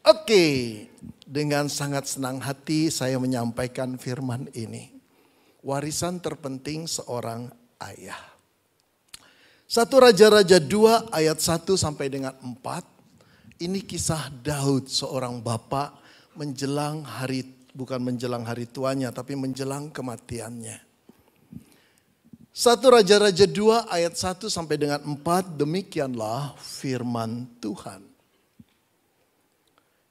Oke, dengan sangat senang hati saya menyampaikan firman ini. Warisan terpenting seorang ayah. 1 Raja-Raja 2 ayat 1 sampai dengan 4. Ini kisah Daud, seorang bapak menjelang bukan menjelang hari tuanya, tapi menjelang kematiannya. 1 Raja-Raja 2 ayat 1 sampai dengan 4, demikianlah firman Tuhan.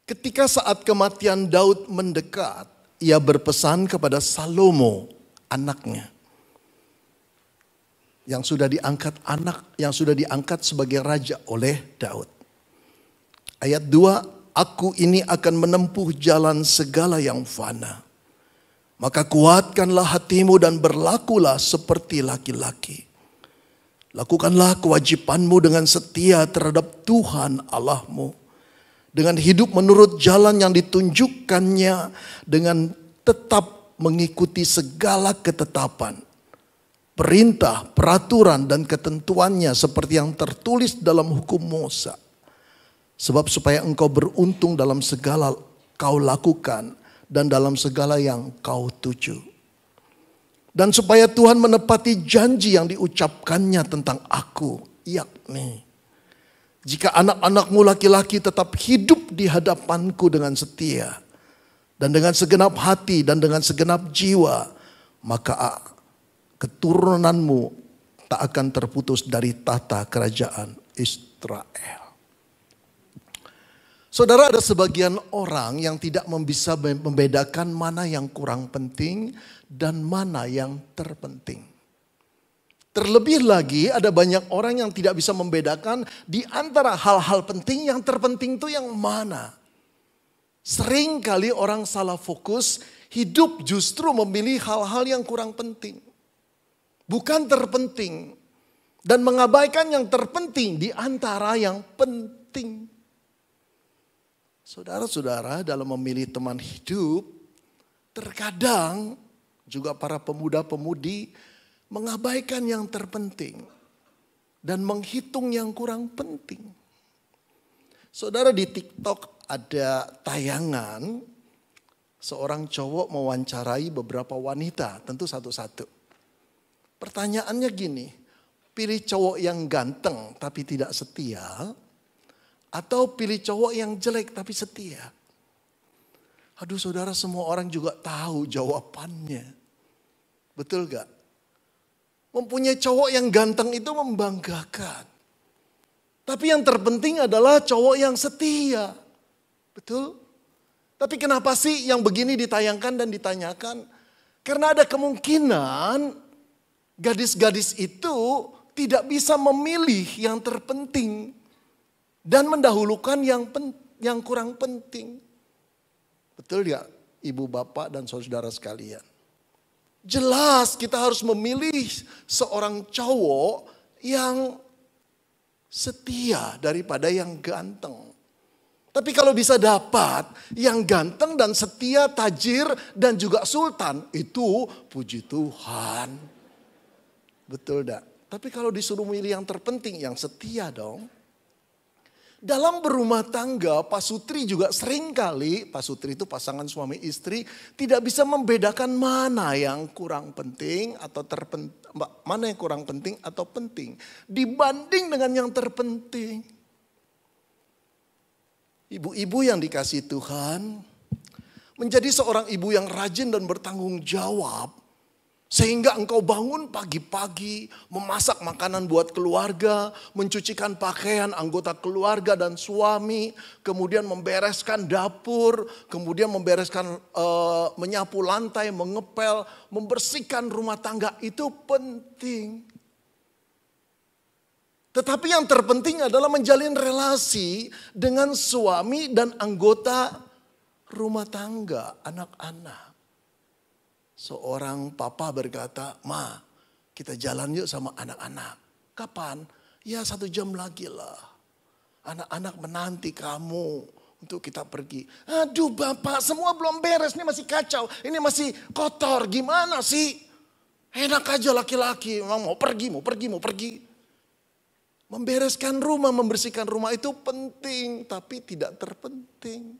Ketika saat kematian Daud mendekat, ia berpesan kepada Salomo, anaknya, yang sudah diangkat sebagai raja oleh Daud. Ayat 2, aku ini akan menempuh jalan segala yang fana. Maka kuatkanlah hatimu dan berlakulah seperti laki-laki. Lakukanlah kewajibanmu dengan setia terhadap Tuhan Allahmu. Dengan hidup menurut jalan yang ditunjukkannya, dengan tetap mengikuti segala ketetapan, perintah, peraturan dan ketentuannya seperti yang tertulis dalam hukum Musa. Sebab supaya engkau beruntung dalam segala kau lakukan dan dalam segala yang kau tuju. Dan supaya Tuhan menepati janji yang diucapkannya tentang aku, yakni jika anak-anakmu laki-laki tetap hidup di hadapanku dengan setia dan dengan segenap hati dan dengan segenap jiwa, maka keturunanmu tak akan terputus dari tata kerajaan Israel. Saudara, ada sebagian orang yang tidak bisa membedakan mana yang kurang penting dan mana yang terpenting. Terlebih lagi ada banyak orang yang tidak bisa membedakan di antara hal-hal penting yang terpenting itu yang mana. Sering kali orang salah fokus, hidup justru memilih hal-hal yang kurang penting. Bukan terpenting. Dan mengabaikan yang terpenting di antara yang penting. Saudara-saudara, dalam memilih teman hidup, terkadang juga para pemuda-pemudi mengabaikan yang terpenting dan menghitung yang kurang penting. Saudara, di TikTok ada tayangan seorang cowok mewawancarai beberapa wanita, tentu satu-satu. Pertanyaannya gini, pilih cowok yang ganteng tapi tidak setia, atau pilih cowok yang jelek tapi setia? Aduh saudara, semua orang juga tahu jawabannya. Betul gak? Mempunyai cowok yang ganteng itu membanggakan. Tapi yang terpenting adalah cowok yang setia. Betul? Tapi kenapa sih yang begini ditayangkan dan ditanyakan? Karena ada kemungkinan gadis-gadis itu tidak bisa memilih yang terpenting. Dan mendahulukan yang kurang penting. Betul ya ibu bapak dan saudara sekalian? Jelas kita harus memilih seorang cowok yang setia daripada yang ganteng. Tapi kalau bisa dapat yang ganteng dan setia, tajir dan juga sultan, itu puji Tuhan. Betul dak? Tapi kalau disuruh milih yang terpenting, yang setia dong. Dalam berumah tangga, Pak Sutri juga sering kali, Pak Sutri itu pasangan suami istri, tidak bisa membedakan mana yang kurang penting atau mana yang kurang penting atau penting dibanding dengan yang terpenting. Ibu-ibu yang dikasihi Tuhan, menjadi seorang ibu yang rajin dan bertanggung jawab. Sehingga engkau bangun pagi-pagi, memasak makanan buat keluarga, mencucikan pakaian anggota keluarga dan suami, kemudian membereskan dapur, kemudian menyapu lantai, mengepel, membersihkan rumah tangga, itu penting. Tetapi yang terpenting adalah menjalin relasi dengan suami dan anggota rumah tangga, anak-anak. Seorang papa berkata, "Ma, kita jalan yuk sama anak-anak." "Kapan?" "Ya 1 jam lagi lah. Anak-anak menanti kamu untuk kita pergi." "Aduh bapak, semua belum beres, ini masih kacau, ini masih kotor, gimana sih? Enak aja laki-laki, mau pergi. Membereskan rumah, membersihkan rumah itu penting, tapi tidak terpenting.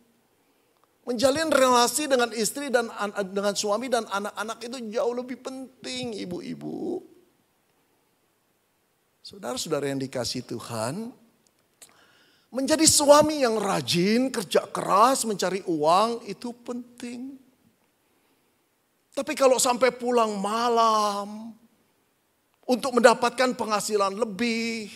Menjalin relasi dengan istri dan dengan suami dan anak-anak itu jauh lebih penting, ibu-ibu. Saudara-saudara yang dikasihi Tuhan, menjadi suami yang rajin, kerja keras, mencari uang itu penting. Tapi kalau sampai pulang malam untuk mendapatkan penghasilan lebih,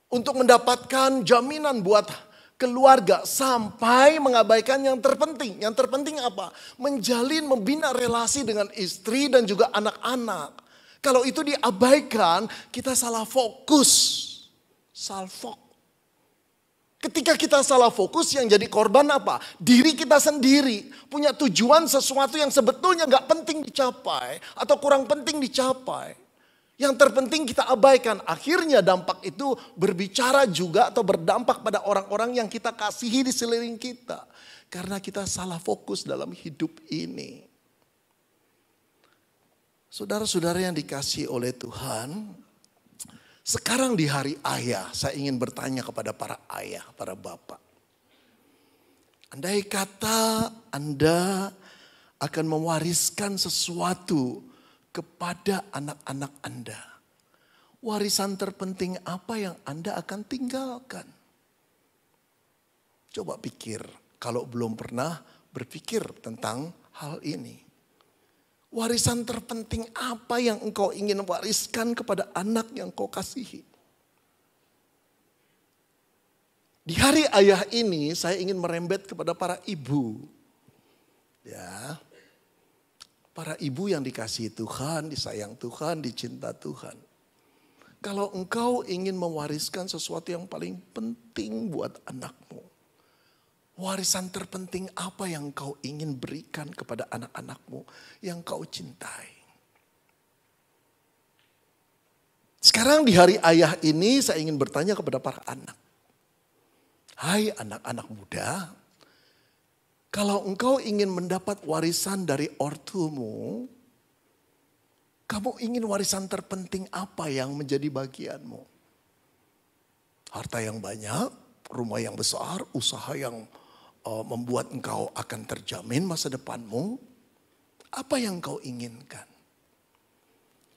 untuk mendapatkan jaminan buat keluarga sampai mengabaikan yang terpenting. Yang terpenting apa? Menjalin, membina relasi dengan istri dan juga anak-anak. Kalau itu diabaikan, kita salah fokus. Salfok. Ketika kita salah fokus, yang jadi korban apa? Diri kita sendiri. Punya tujuan sesuatu yang sebetulnya gak penting dicapai. Atau kurang penting dicapai. Yang terpenting kita abaikan. Akhirnya dampak itu berbicara juga atau berdampak pada orang-orang yang kita kasihi di sekeliling kita. Karena kita salah fokus dalam hidup ini. Saudara-saudara yang dikasihi oleh Tuhan, sekarang di hari ayah, saya ingin bertanya kepada para ayah, para bapak. Andai kata Anda akan mewariskan sesuatu kepada anak-anak Anda, warisan terpenting apa yang Anda akan tinggalkan? Coba pikir, kalau belum pernah berpikir tentang hal ini. Warisan terpenting apa yang engkau ingin wariskan kepada anak yang kau kasihi? Di hari ayah ini saya ingin merembet kepada para ibu. Ya. Para ibu yang dikasihi Tuhan, disayang Tuhan, dicinta Tuhan. Kalau engkau ingin mewariskan sesuatu yang paling penting buat anakmu, warisan terpenting apa yang kau ingin berikan kepada anak-anakmu yang kau cintai? Sekarang di hari ayah ini saya ingin bertanya kepada para anak. Hai anak-anak muda, kalau engkau ingin mendapat warisan dari ortumu, kamu ingin warisan terpenting apa yang menjadi bagianmu? Harta yang banyak, rumah yang besar, usaha yang membuat engkau akan terjamin masa depanmu? Apa yang kau inginkan?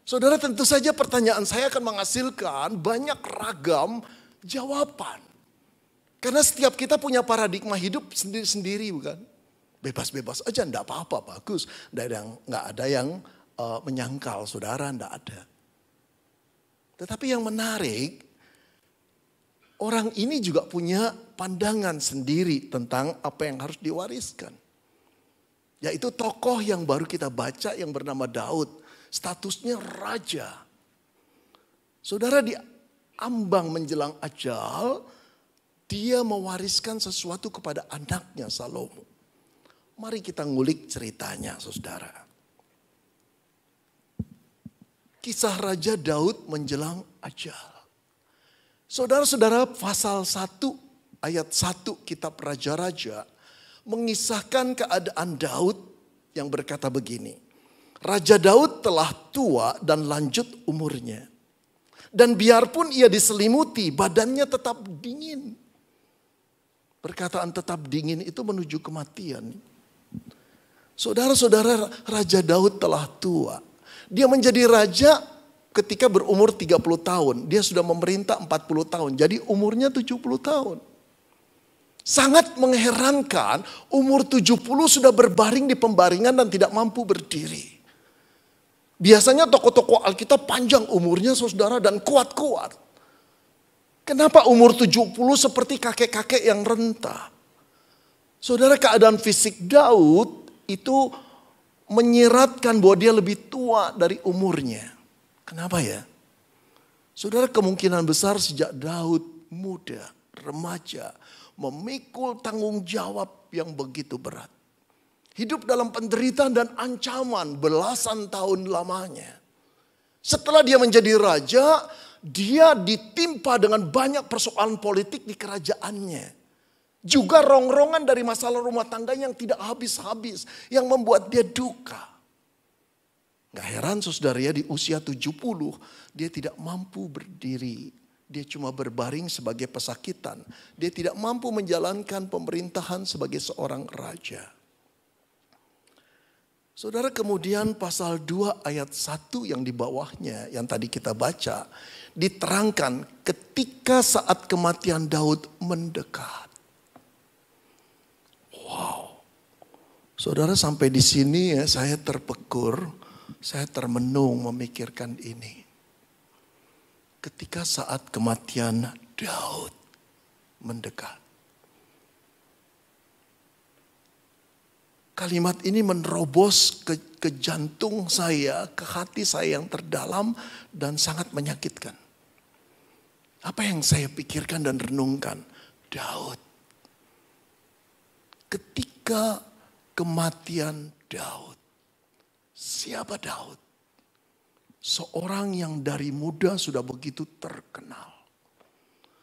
Saudara, tentu saja pertanyaan saya akan menghasilkan banyak ragam jawaban. Karena setiap kita punya paradigma hidup sendiri-sendiri, bukan? Bebas-bebas aja, enggak apa-apa, bagus. Enggak ada yang menyangkal, saudara, enggak ada. Tetapi yang menarik, orang ini juga punya pandangan sendiri tentang apa yang harus diwariskan. Yaitu tokoh yang baru kita baca yang bernama Daud. Statusnya raja. Saudara, di ambang menjelang ajal, dia mewariskan sesuatu kepada anaknya Salomo. Mari kita ngulik ceritanya, saudara. Kisah Raja Daud menjelang ajal. Saudara-saudara, pasal 1 ayat 1 kitab Raja-Raja mengisahkan keadaan Daud yang berkata begini. Raja Daud telah tua dan lanjut umurnya. Dan biarpun ia diselimuti, badannya tetap dingin. Perkataan tetap dingin itu menuju kematian. Saudara-saudara, Raja Daud telah tua. Dia menjadi raja ketika berumur 30 tahun. Dia sudah memerintah 40 tahun. Jadi umurnya 70 tahun. Sangat mengherankan, umur 70 sudah berbaring di pembaringan dan tidak mampu berdiri. Biasanya tokoh-tokoh Alkitab panjang umurnya, saudara, dan kuat-kuat. Kenapa umur 70 seperti kakek-kakek yang renta? Saudara, keadaan fisik Daud itu menyiratkan bahwa dia lebih tua dari umurnya. Kenapa ya? Saudara, kemungkinan besar sejak Daud muda, remaja, memikul tanggung jawab yang begitu berat. Hidup dalam penderitaan dan ancaman belasan tahun lamanya. Setelah dia menjadi raja, dia ditimpa dengan banyak persoalan politik di kerajaannya. Juga rongrongan dari masalah rumah tangga yang tidak habis-habis, yang membuat dia duka. Gak heran saudara ya, di usia 70 dia tidak mampu berdiri Dia cuma berbaring sebagai pesakitan. Dia tidak mampu menjalankan pemerintahan sebagai seorang raja. Saudara, kemudian pasal 2 ayat 1 yang di bawahnya yang tadi kita baca. Diterangkan ketika saat kematian Daud mendekat. Wow. Saudara, sampai di sini ya saya terpekur. Saya termenung memikirkan ini. Ketika saat kematian Daud mendekat. Kalimat ini menerobos ke jantung saya, ke hati saya yang terdalam dan sangat menyakitkan. Apa yang saya pikirkan dan renungkan? Daud. Ketika kematian Daud. Siapa Daud? Seorang yang dari muda sudah begitu terkenal.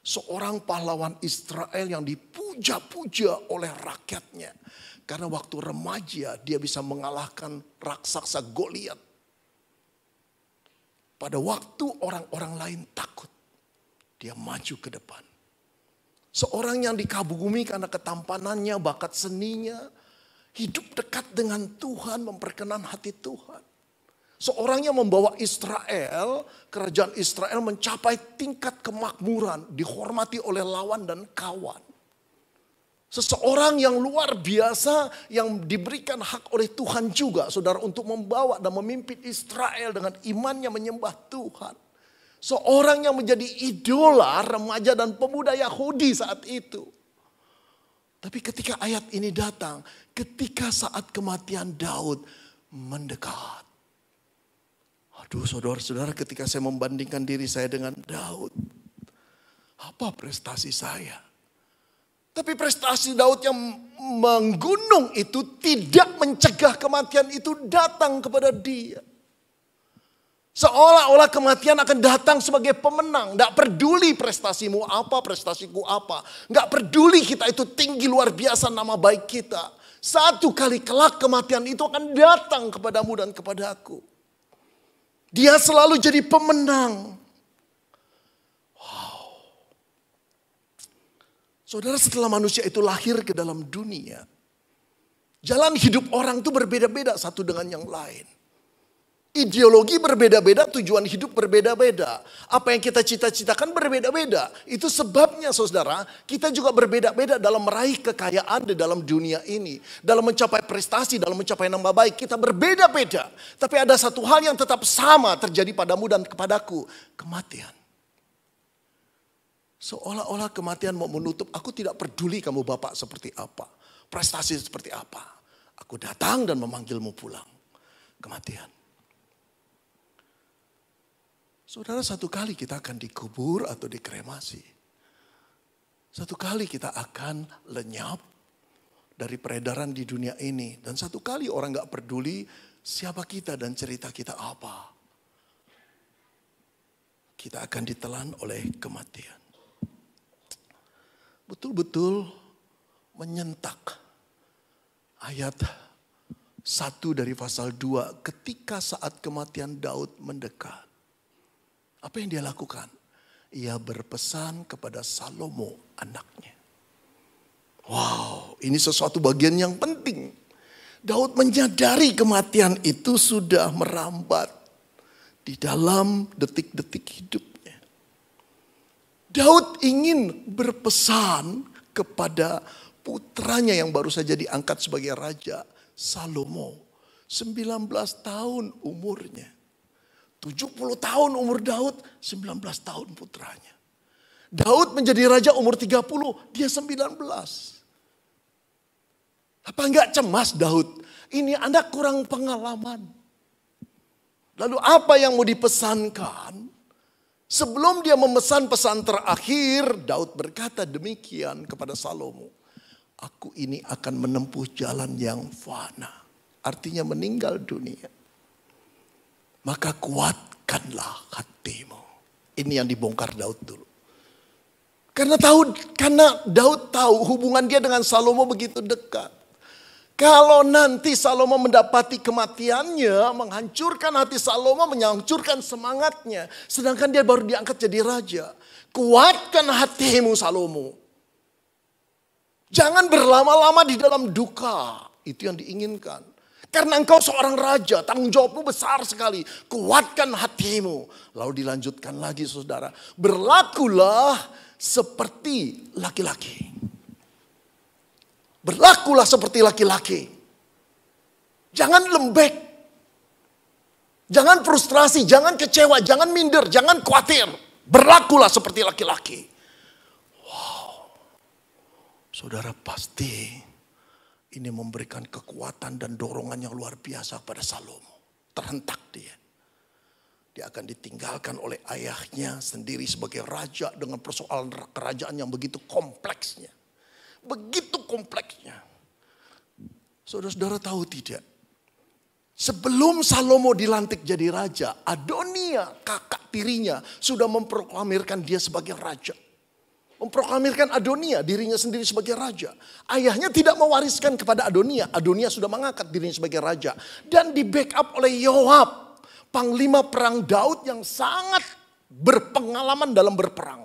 Seorang pahlawan Israel yang dipuja-puja oleh rakyatnya. Karena waktu remaja dia bisa mengalahkan raksasa Goliat. Pada waktu orang-orang lain takut, dia maju ke depan. Seorang yang dikagumi karena ketampanannya, bakat seninya, hidup dekat dengan Tuhan, memperkenan hati Tuhan. Seorang yang membawa Israel, kerajaan Israel mencapai tingkat kemakmuran, dihormati oleh lawan dan kawan. Seseorang yang luar biasa yang diberikan hak oleh Tuhan juga, saudara, untuk membawa dan memimpin Israel dengan imannya menyembah Tuhan. Seorang yang menjadi idola remaja dan pemuda Yahudi saat itu. Tapi ketika ayat ini datang, ketika saat kematian Daud mendekat. Aduh, saudara-saudara, ketika saya membandingkan diri saya dengan Daud, apa prestasi saya? Tapi prestasi Daud yang menggunung itu tidak mencegah kematian itu datang kepada dia. Seolah-olah kematian akan datang sebagai pemenang. Tidak peduli prestasimu apa, prestasiku apa. Tidak peduli kita itu tinggi luar biasa nama baik kita. Satu kali kelak kematian itu akan datang kepadamu dan kepadaku. Dia selalu jadi pemenang. Saudara, setelah manusia itu lahir ke dalam dunia, jalan hidup orang itu berbeda-beda satu dengan yang lain. Ideologi berbeda-beda, tujuan hidup berbeda-beda. Apa yang kita cita-citakan berbeda-beda. Itu sebabnya saudara, kita juga berbeda-beda dalam meraih kekayaan di dalam dunia ini. Dalam mencapai prestasi, dalam mencapai nama baik, kita berbeda-beda. Tapi ada satu hal yang tetap sama terjadi padamu dan kepadaku, kematian. Seolah-olah kematian mau menutup, aku tidak peduli kamu bapak seperti apa. Prestasi seperti apa. Aku datang dan memanggilmu pulang. Kematian. Saudara, satu kali kita akan dikubur atau dikremasi. Satu kali kita akan lenyap dari peredaran di dunia ini. Dan satu kali orang gak peduli siapa kita dan cerita kita apa. Kita akan ditelan oleh kematian. Betul-betul menyentak ayat 1 dari pasal 2 ketika saat kematian Daud mendekat. Apa yang dia lakukan? Ia berpesan kepada Salomo anaknya. Wow, ini sesuatu bagian yang penting. Daud menyadari kematian itu sudah merambat di dalam detik-detik hidup. Daud ingin berpesan kepada putranya yang baru saja diangkat sebagai raja, Salomo. 19 tahun umurnya. 70 tahun umur Daud, 19 tahun putranya. Daud menjadi raja umur 30, dia 19. Apa enggak cemas Daud? Ini anak kurang pengalaman. Lalu apa yang mau dipesankan? Sebelum dia memesan pesan terakhir, Daud berkata demikian kepada Salomo. Aku ini akan menempuh jalan yang fana. Artinya meninggal dunia. Maka kuatkanlah hatimu. Ini yang dibongkar Daud dulu. Karena Daud tahu hubungan dia dengan Salomo begitu dekat. Kalau nanti Salomo mendapati kematiannya, menghancurkan hati Salomo, menghancurkan semangatnya. Sedangkan dia baru diangkat jadi raja. Kuatkan hatimu Salomo. Jangan berlama-lama di dalam duka. Itu yang diinginkan. Karena engkau seorang raja, tanggung jawabmu besar sekali. Kuatkan hatimu. Lalu dilanjutkan lagi saudara. Berlakulah seperti laki-laki. Berlakulah seperti laki-laki. Jangan lembek. Jangan frustrasi, jangan kecewa, jangan minder, jangan khawatir. Berlakulah seperti laki-laki. Wow. Saudara pasti ini memberikan kekuatan dan dorongan yang luar biasa pada Salomo. Terhentak dia. Dia akan ditinggalkan oleh ayahnya sendiri sebagai raja dengan persoalan kerajaan yang begitu kompleksnya. Begitu kompleksnya. Saudara-saudara tahu tidak? Sebelum Salomo dilantik jadi raja, Adonia, kakak tirinya, sudah memproklamirkan dia sebagai raja. Memproklamirkan Adonia, dirinya sendiri sebagai raja. Ayahnya tidak mewariskan kepada Adonia. Adonia sudah mengangkat dirinya sebagai raja. Dan di backup oleh Yoab, panglima perang Daud yang sangat berpengalaman dalam berperang.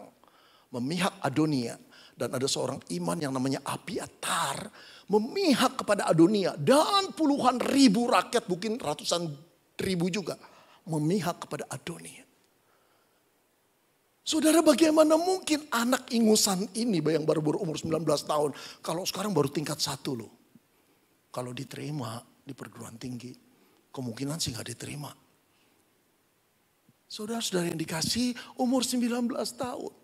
Memihak Adonia. Dan ada seorang iman yang namanya Abiatar memihak kepada Adonia. Dan puluhan ribu rakyat, mungkin ratusan ribu juga memihak kepada Adonia. Saudara, bagaimana mungkin anak ingusan ini yang baru berumur 19 tahun. Kalau sekarang baru tingkat 1 loh. Kalau diterima di perguruan tinggi, kemungkinan sih gak diterima. Saudara-saudara yang dikasih umur 19 tahun.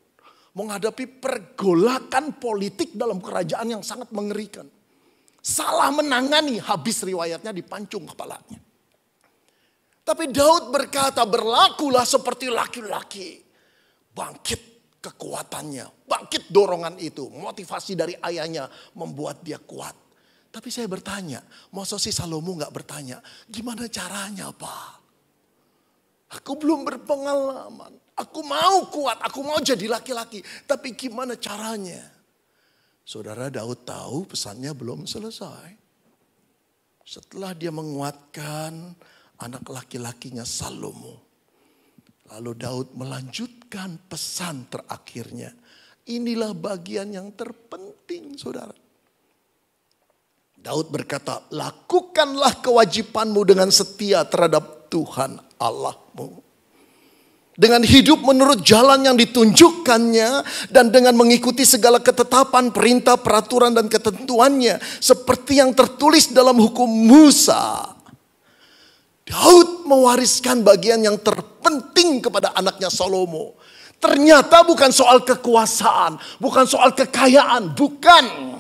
Menghadapi pergolakan politik dalam kerajaan yang sangat mengerikan. Salah menangani, habis riwayatnya dipancung kepalanya. Tapi Daud berkata, berlakulah seperti laki-laki. Bangkit kekuatannya, bangkit dorongan itu. Motivasi dari ayahnya membuat dia kuat. Tapi saya bertanya, masa si Salomo gak bertanya, gimana caranya Pak? Aku belum berpengalaman. Aku mau kuat, aku mau jadi laki-laki. Tapi gimana caranya? Saudara, Daud tahu pesannya belum selesai. Setelah dia menguatkan anak laki-lakinya Salomo. Lalu Daud melanjutkan pesan terakhirnya. Inilah bagian yang terpenting saudara. Daud berkata, lakukanlah kewajibanmu dengan setia terhadap Tuhan Allahmu. Dengan hidup menurut jalan yang ditunjukkannya dan dengan mengikuti segala ketetapan, perintah, peraturan dan ketentuannya. Seperti yang tertulis dalam hukum Musa. Daud mewariskan bagian yang terpenting kepada anaknya Salomo. Ternyata bukan soal kekuasaan, bukan soal kekayaan, bukan.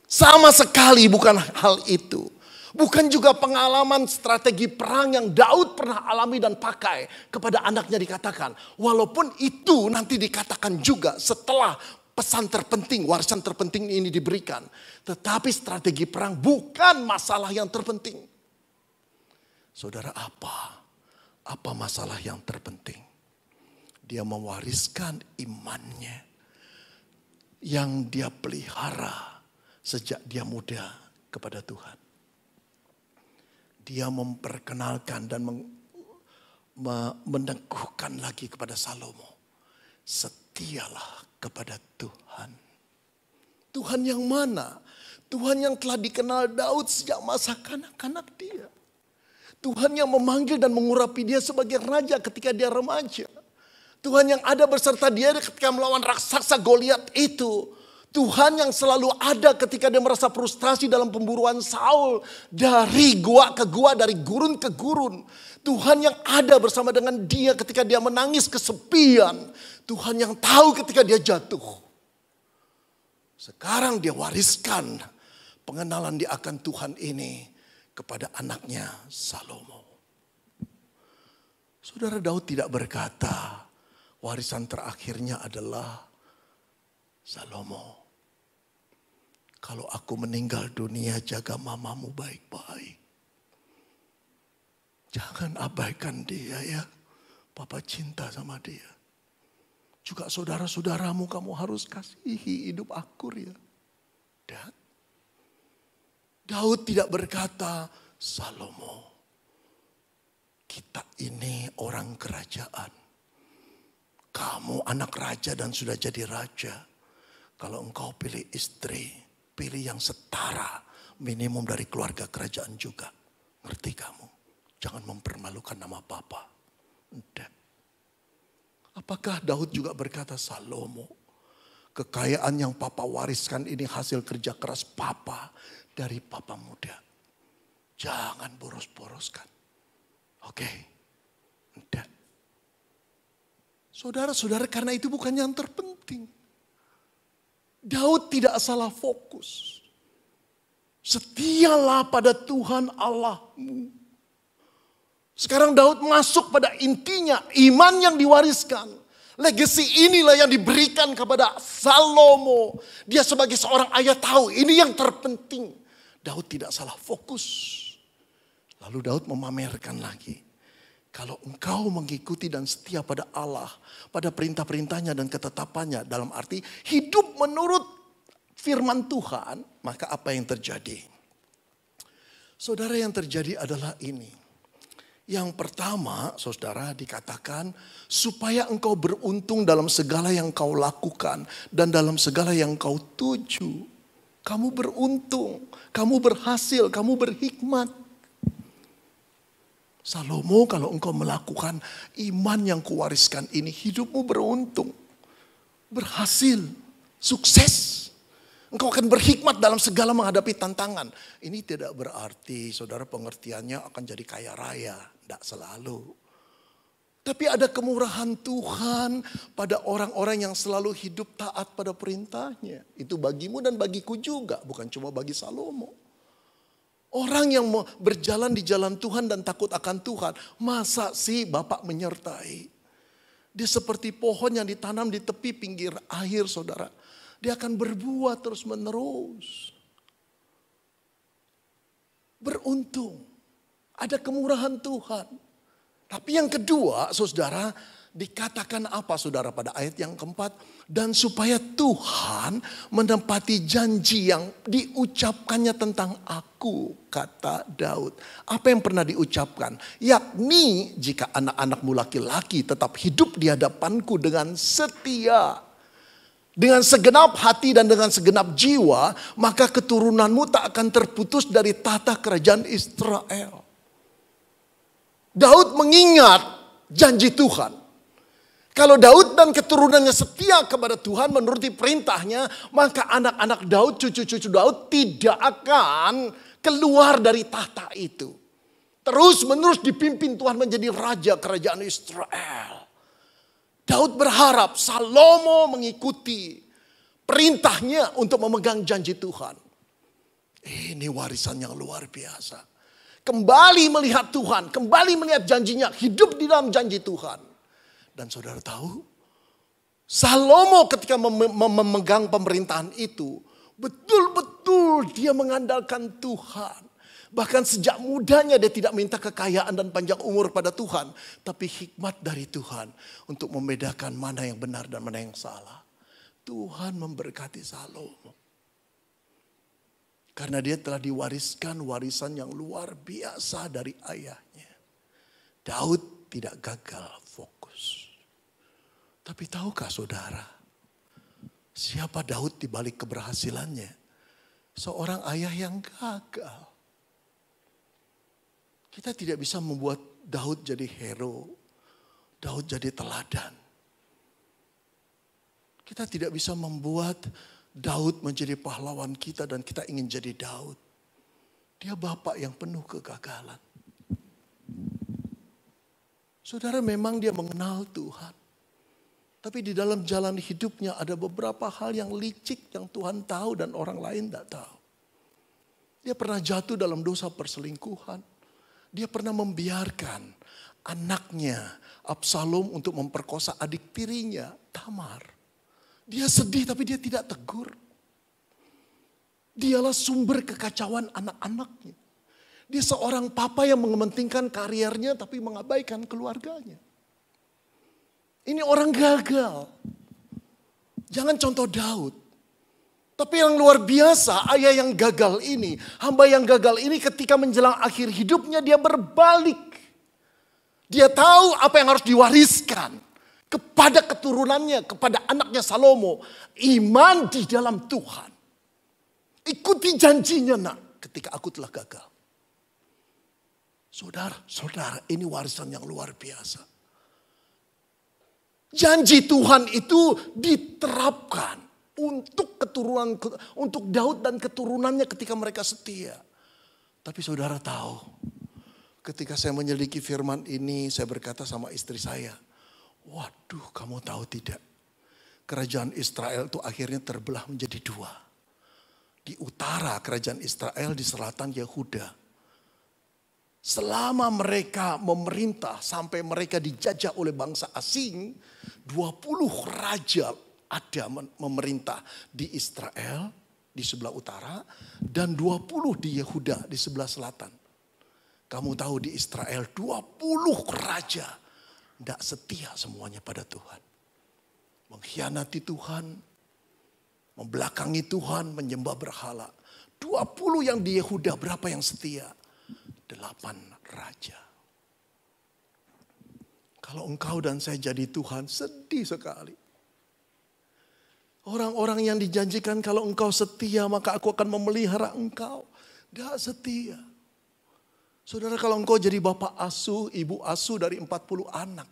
Sama sekali bukan hal itu. Bukan juga pengalaman strategi perang yang Daud pernah alami dan pakai kepada anaknya dikatakan. Walaupun itu nanti dikatakan juga setelah pesan terpenting, warisan terpenting ini diberikan. Tetapi strategi perang bukan masalah yang terpenting. Saudara, apa masalah yang terpenting? Dia mewariskan imannya yang dia pelihara sejak dia muda kepada Tuhan. Dia memperkenalkan dan meneguhkan lagi kepada Salomo. Setialah kepada Tuhan. Tuhan yang mana? Tuhan yang telah dikenal Daud sejak masa kanak-kanak dia. Tuhan yang memanggil dan mengurapi dia sebagai raja ketika dia remaja. Tuhan yang ada berserta dia ketika melawan raksasa Goliat itu. Tuhan yang selalu ada ketika dia merasa frustrasi dalam pemburuan Saul. Dari gua ke gua, dari gurun ke gurun. Tuhan yang ada bersama dengan dia ketika dia menangis kesepian. Tuhan yang tahu ketika dia jatuh. Sekarang dia wariskan pengenalan dia akan Tuhan ini kepada anaknya Salomo. Saudara, Daud tidak berkata warisan terakhirnya adalah Salomo. Kalau aku meninggal dunia, jaga mamamu baik-baik. Jangan abaikan dia ya. Papa cinta sama dia. Juga saudara-saudaramu kamu harus kasihi, hidup akur ya. Dan Daud tidak berkata, Salomo, kita ini orang kerajaan. Kamu anak raja dan sudah jadi raja. Kalau engkau pilih istri, pilih yang setara, minimum dari keluarga kerajaan juga. Ngerti kamu? Jangan mempermalukan nama Papa. Tidak. Apakah Daud juga berkata, Salomo, kekayaan yang Papa wariskan ini hasil kerja keras Papa dari Papa muda. Jangan boros-boroskan. Oke? Tidak. Saudara-saudara, karena itu bukan yang terpenting. Daud tidak salah fokus. Setialah pada Tuhan Allahmu. Sekarang Daud masuk pada intinya, iman yang diwariskan. Legasi inilah yang diberikan kepada Salomo. Dia sebagai seorang ayah tahu ini yang terpenting. Daud tidak salah fokus. Lalu Daud memamerkan lagi. Kalau engkau mengikuti dan setia pada Allah, pada perintah-perintahnya dan ketetapannya, dalam arti hidup menurut firman Tuhan, maka apa yang terjadi? Saudara, yang terjadi adalah ini. Yang pertama, saudara, dikatakan supaya engkau beruntung dalam segala yang kau lakukan dan dalam segala yang kau tuju. Kamu beruntung, kamu berhasil, kamu berhikmat. Salomo, kalau engkau melakukan iman yang kuwariskan ini, hidupmu beruntung, berhasil, sukses. Engkau akan berhikmat dalam segala menghadapi tantangan. Ini tidak berarti saudara pengertiannya akan jadi kaya raya. Tidak selalu. Tapi ada kemurahan Tuhan pada orang-orang yang selalu hidup taat pada perintahnya. Itu bagimu dan bagiku juga, bukan cuma bagi Salomo. Orang yang berjalan di jalan Tuhan dan takut akan Tuhan, masa sih Bapak menyertai? Dia seperti pohon yang ditanam di tepi pinggir air, saudara. Dia akan berbuah terus menerus. Beruntung. Ada kemurahan Tuhan. Tapi yang kedua, saudara, dikatakan apa saudara pada ayat yang keempat? Dan supaya Tuhan menepati janji yang diucapkannya tentang aku, kata Daud. Apa yang pernah diucapkan? Yakni jika anak-anakmu laki-laki tetap hidup di hadapanku dengan setia. Dengan segenap hati dan dengan segenap jiwa, maka keturunanmu tak akan terputus dari tahta kerajaan Israel. Daud mengingat janji Tuhan. Kalau Daud dan keturunannya setia kepada Tuhan menuruti perintahnya, maka anak-anak Daud, cucu-cucu Daud tidak akan keluar dari tahta itu. Terus menerus dipimpin Tuhan menjadi raja kerajaan Israel. Daud berharap Salomo mengikuti perintahnya untuk memegang janji Tuhan. Ini warisan yang luar biasa. Kembali melihat Tuhan, kembali melihat janjinya, hidup di dalam janji Tuhan. Dan saudara tahu, Salomo ketika memegang pemerintahan itu, betul-betul dia mengandalkan Tuhan. Bahkan sejak mudanya dia tidak minta kekayaan dan panjang umur pada Tuhan. Tapi hikmat dari Tuhan untuk membedakan mana yang benar dan mana yang salah. Tuhan memberkati Salomo. Karena dia telah diwariskan warisan yang luar biasa dari ayahnya. Daud tidak gagal fokus. Tapi tahukah saudara, siapa Daud di balik keberhasilannya? Seorang ayah yang gagal. Kita tidak bisa membuat Daud jadi hero. Daud jadi teladan. Kita tidak bisa membuat Daud menjadi pahlawan kita dan kita ingin jadi Daud. Dia bapak yang penuh kegagalan. Saudara, memang dia mengenal Tuhan. Tapi di dalam jalan hidupnya ada beberapa hal yang licik yang Tuhan tahu dan orang lain tidak tahu. Dia pernah jatuh dalam dosa perselingkuhan. Dia pernah membiarkan anaknya Absalom untuk memperkosa adik tirinya Tamar. Dia sedih tapi dia tidak tegur. Dialah sumber kekacauan anak-anaknya. Dia seorang papa yang mementingkan karirnya tapi mengabaikan keluarganya. Ini orang gagal. Jangan contoh Daud. Tapi yang luar biasa, ayah yang gagal ini, hamba yang gagal ini ketika menjelang akhir hidupnya dia berbalik. Dia tahu apa yang harus diwariskan kepada keturunannya, kepada anaknya Salomo. Iman di dalam Tuhan. Ikuti janjinya nak ketika aku telah gagal. Saudara, ini warisan yang luar biasa. Janji Tuhan itu diterapkan untuk keturunan, untuk Daud dan keturunannya ketika mereka setia. Tapi saudara tahu, ketika saya menyelidiki firman ini, saya berkata sama istri saya, waduh, kamu tahu tidak, kerajaan Israel itu akhirnya terbelah menjadi dua. Di utara kerajaan Israel, di selatan Yehuda. Selama mereka memerintah sampai mereka dijajah oleh bangsa asing, 20 raja ada memerintah di Israel di sebelah utara dan 20 di Yehuda di sebelah selatan. Kamu tahu di Israel 20 raja tidak setia semuanya pada Tuhan. Mengkhianati Tuhan, membelakangi Tuhan, menyembah berhala. 20 yang di Yehuda, berapa yang setia? 8 raja. Kalau engkau dan saya jadi Tuhan, sedih sekali. Orang-orang yang dijanjikan kalau engkau setia maka aku akan memelihara engkau. Gak setia. Saudara, kalau engkau jadi bapak asuh, ibu asuh dari 40 anak.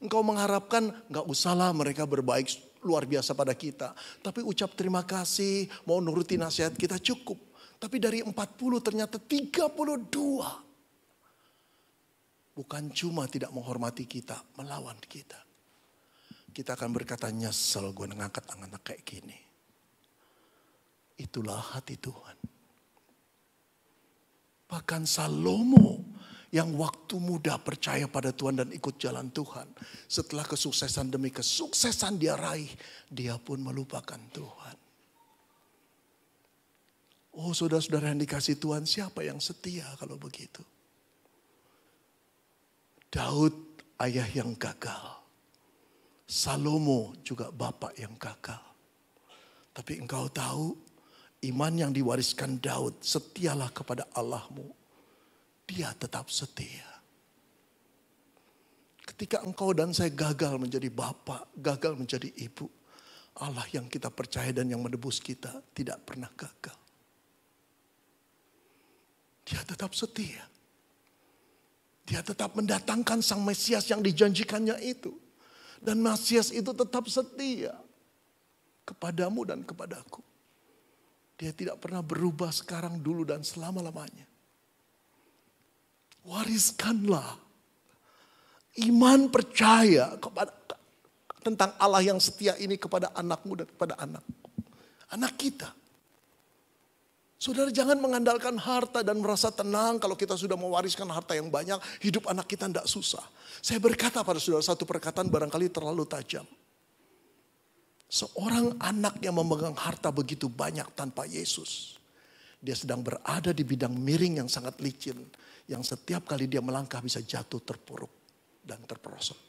Engkau mengharapkan gak usahlah mereka berbaik luar biasa pada kita. Tapi ucap terima kasih, mau nuruti nasihat kita cukup. Tapi dari 40 ternyata 32. Bukan cuma tidak menghormati kita, melawan kita. Kita akan berkata nyesel gue ngangkat anak kayak gini. Itulah hati Tuhan. Bahkan Salomo yang waktu muda percaya pada Tuhan dan ikut jalan Tuhan. Setelah kesuksesan demi kesuksesan dia raih, dia pun melupakan Tuhan. Oh saudara-saudara yang dikasih Tuhan, siapa yang setia kalau begitu? Daud ayah yang gagal. Salomo juga bapak yang gagal. Tapi engkau tahu, iman yang diwariskan Daud, setialah kepada Allahmu. Dia tetap setia. Ketika engkau dan saya gagal menjadi bapak, gagal menjadi ibu, Allah yang kita percaya dan yang menebus kita tidak pernah gagal. Dia tetap setia. Dia tetap mendatangkan sang Mesias yang dijanjikannya itu. Dan Mesias itu tetap setia kepadamu dan kepadaku. Dia tidak pernah berubah sekarang, dulu, dan selama-lamanya. Wariskanlah iman percaya kepada tentang Allah yang setia ini kepada anakmu dan kepada anakku. Anak kita. Saudara, jangan mengandalkan harta dan merasa tenang kalau kita sudah mewariskan harta yang banyak, hidup anak kita tidak susah. Saya berkata pada saudara satu perkataan barangkali terlalu tajam. Seorang anak yang memegang harta begitu banyak tanpa Yesus, dia sedang berada di bidang miring yang sangat licin, yang setiap kali dia melangkah bisa jatuh terpuruk dan terperosok.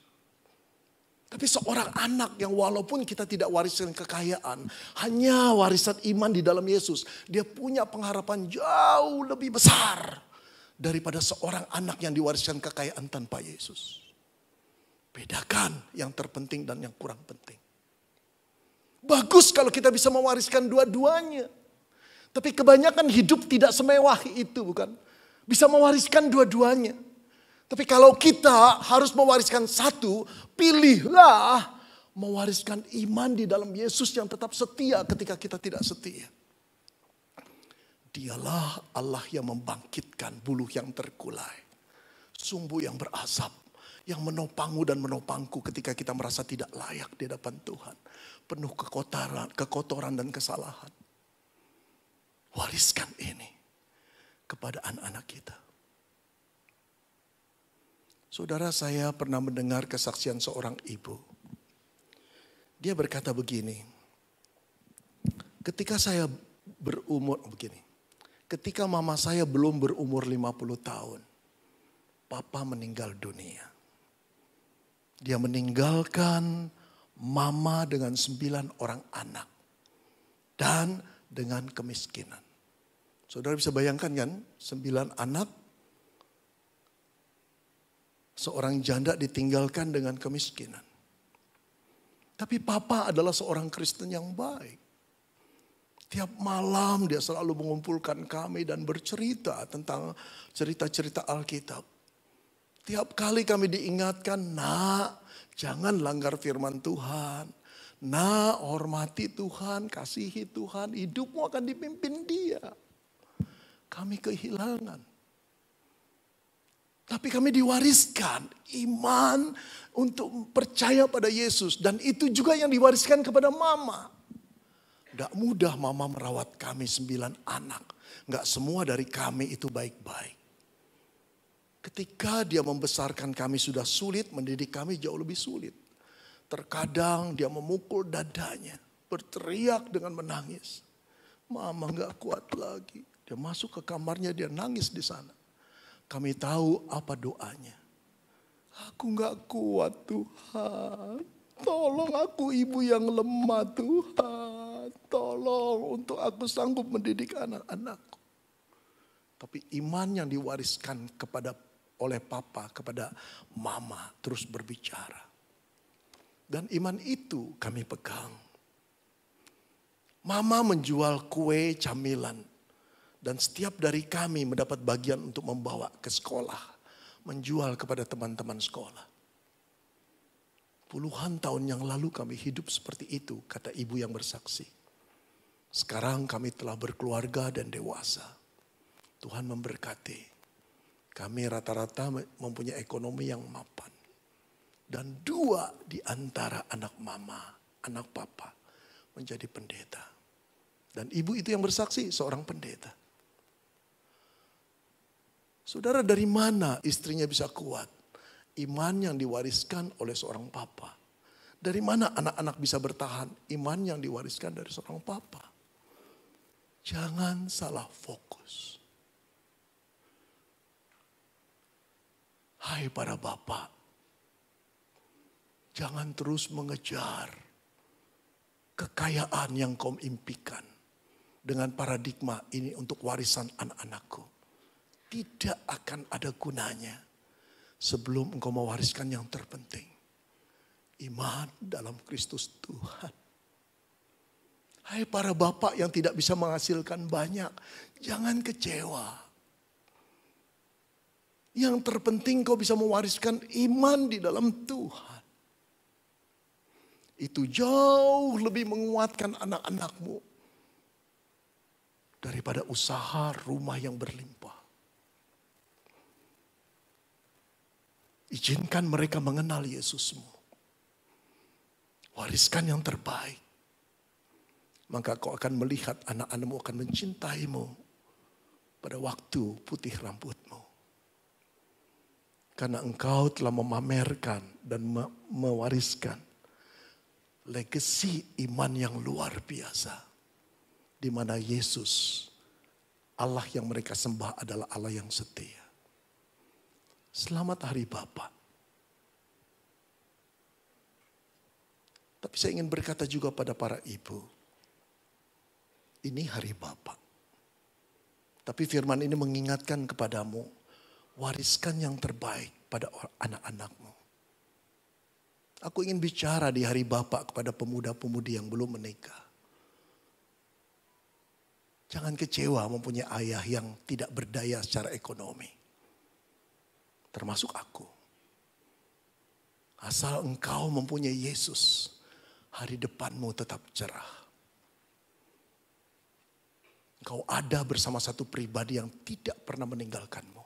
Tapi seorang anak yang walaupun kita tidak wariskan kekayaan, hanya warisan iman di dalam Yesus, dia punya pengharapan jauh lebih besar daripada seorang anak yang diwariskan kekayaan tanpa Yesus. Bedakan yang terpenting dan yang kurang penting. Bagus kalau kita bisa mewariskan dua-duanya. Tapi kebanyakan hidup tidak semewah itu, bukan? Bisa mewariskan dua-duanya. Tapi kalau kita harus mewariskan satu, pilihlah mewariskan iman di dalam Yesus yang tetap setia ketika kita tidak setia. Dialah Allah yang membangkitkan buluh yang terkulai, sumbu yang berasap, yang menopangmu dan menopangku ketika kita merasa tidak layak di hadapan Tuhan. Penuh kekotoran dan kesalahan. Wariskan ini kepada anak-anak kita. Saudara, saya pernah mendengar kesaksian seorang ibu. Dia berkata begini. Ketika saya berumur begini. Ketika mama saya belum berumur 50 tahun. Papa meninggal dunia. Dia meninggalkan mama dengan 9 orang anak. dan dengan kemiskinan. Saudara bisa bayangkan kan, 9 anak, seorang janda ditinggalkan dengan kemiskinan. Tapi papa adalah seorang Kristen yang baik. Tiap malam dia selalu mengumpulkan kami dan bercerita tentang cerita-cerita Alkitab. Tiap kali kami diingatkan, nak, jangan langgar firman Tuhan. Nak, hormati Tuhan, kasihi Tuhan, hidupmu akan dipimpin Dia. Kami kehilangan. Tapi kami diwariskan iman untuk percaya pada Yesus. Dan itu juga yang diwariskan kepada mama. Tidak mudah mama merawat kami 9 anak. Nggak semua dari kami itu baik-baik. Ketika dia membesarkan kami sudah sulit, mendidik kami jauh lebih sulit. Terkadang dia memukul dadanya, berteriak dengan menangis. Mama nggak kuat lagi. Dia masuk ke kamarnya, dia nangis di sana. Kami tahu apa doanya. Aku gak kuat Tuhan. Tolong aku ibu yang lemah Tuhan. Tolong untuk aku sanggup mendidik anak-anakku. Tapi iman yang diwariskan oleh papa kepada mama terus berbicara. Dan iman itu kami pegang. Mama menjual kue camilan. Dan setiap dari kami mendapat bagian untuk membawa ke sekolah. Menjual kepada teman-teman sekolah. Puluhan tahun yang lalu kami hidup seperti itu, kata ibu yang bersaksi. Sekarang kami telah berkeluarga dan dewasa. Tuhan memberkati. Kami rata-rata mempunyai ekonomi yang mapan. Dan 2 di antara anak mama, anak papa menjadi pendeta. Dan ibu itu yang bersaksi seorang pendeta. Saudara, dari mana istrinya bisa kuat? Iman yang diwariskan oleh seorang papa. Dari mana anak-anak bisa bertahan? Iman yang diwariskan dari seorang papa. Jangan salah fokus. Hai para bapak, jangan terus mengejar kekayaan yang kau impikan dengan paradigma ini untuk warisan anak-anakku. Tidak akan ada gunanya sebelum engkau mewariskan yang terpenting. Iman dalam Kristus Tuhan. Hai para bapak yang tidak bisa menghasilkan banyak, jangan kecewa. Yang terpenting kau bisa mewariskan iman di dalam Tuhan. Itu jauh lebih menguatkan anak-anakmu daripada usaha rumah yang berlimpah. Izinkan mereka mengenal Yesusmu. Wariskan yang terbaik. Maka kau akan melihat anak-anakmu akan mencintaimu pada waktu putih rambutmu. Karena engkau telah memamerkan dan mewariskan legasi iman yang luar biasa. Di mana Yesus, Allah yang mereka sembah adalah Allah yang setia. Selamat Hari Bapa. Tapi saya ingin berkata juga pada para ibu. Ini Hari Bapa. Tapi firman ini mengingatkan kepadamu. Wariskan yang terbaik pada anak-anakmu. Aku ingin bicara di Hari Bapa kepada pemuda-pemudi yang belum menikah. Jangan kecewa mempunyai ayah yang tidak berdaya secara ekonomi. Termasuk aku. Asal engkau mempunyai Yesus, hari depanmu tetap cerah. Engkau ada bersama satu pribadi yang tidak pernah meninggalkanmu.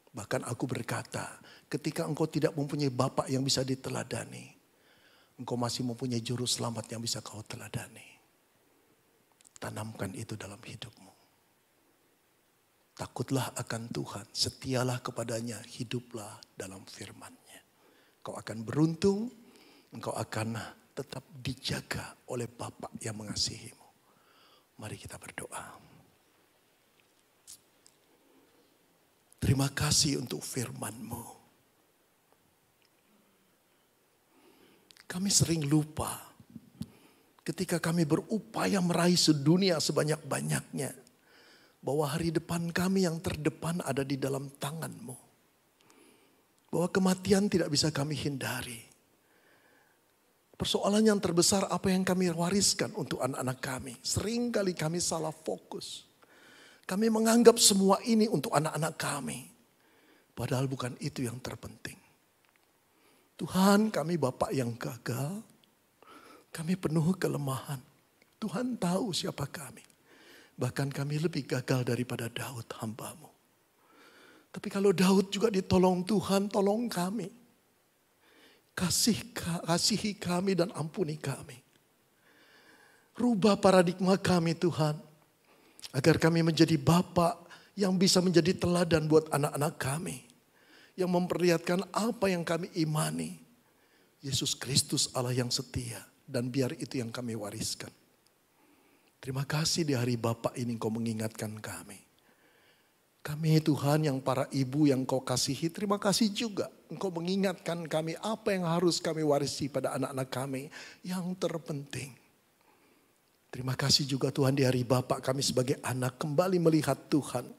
Bahkan aku berkata, ketika engkau tidak mempunyai bapak yang bisa diteladani, engkau masih mempunyai juru selamat yang bisa kau teladani. Tanamkan itu dalam hidupmu. Takutlah akan Tuhan, setialah kepadanya, hiduplah dalam firman-Nya. Kau akan beruntung, engkau akan tetap dijaga oleh Bapa yang mengasihimu. Mari kita berdoa. Terima kasih untuk firman-Mu. Kami sering lupa Ketika kami berupaya meraih sedunia sebanyak-banyaknya. Bahwa hari depan kami yang terdepan ada di dalam tangan-Mu. Bahwa kematian tidak bisa kami hindari. Persoalan yang terbesar apa yang kami wariskan untuk anak-anak kami. Seringkali kami salah fokus. Kami menganggap semua ini untuk anak-anak kami. Padahal bukan itu yang terpenting. Tuhan, kami Bapak yang gagal. Kami penuh kelemahan. Tuhan tahu siapa kami. Bahkan kami lebih gagal daripada Daud hamba-Mu. Tapi kalau Daud juga ditolong Tuhan, tolong kami. Kasihi kami dan ampuni kami. Rubah paradigma kami Tuhan. Agar kami menjadi Bapa yang bisa menjadi teladan buat anak-anak kami. Yang memperlihatkan apa yang kami imani. Yesus Kristus Allah yang setia. Dan biar itu yang kami wariskan. Terima kasih di hari Bapa ini Engkau mengingatkan kami. Kami Tuhan yang para ibu yang Kau kasihi, terima kasih juga. Engkau mengingatkan kami apa yang harus kami warisi pada anak-anak kami yang terpenting. Terima kasih juga Tuhan di hari Bapa kami sebagai anak kembali melihat Tuhan.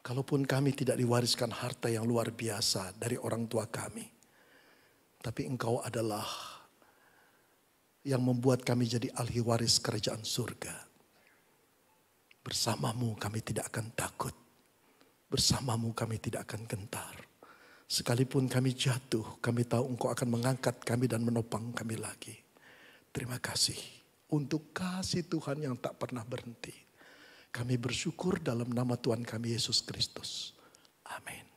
Kalaupun kami tidak diwariskan harta yang luar biasa dari orang tua kami. Tapi Engkau adalah yang membuat kami jadi ahli waris kerajaan surga. Bersamamu kami tidak akan takut. Bersamamu kami tidak akan gentar. Sekalipun kami jatuh, kami tahu Engkau akan mengangkat kami dan menopang kami lagi. Terima kasih untuk kasih Tuhan yang tak pernah berhenti. Kami bersyukur dalam nama Tuhan kami Yesus Kristus. Amin.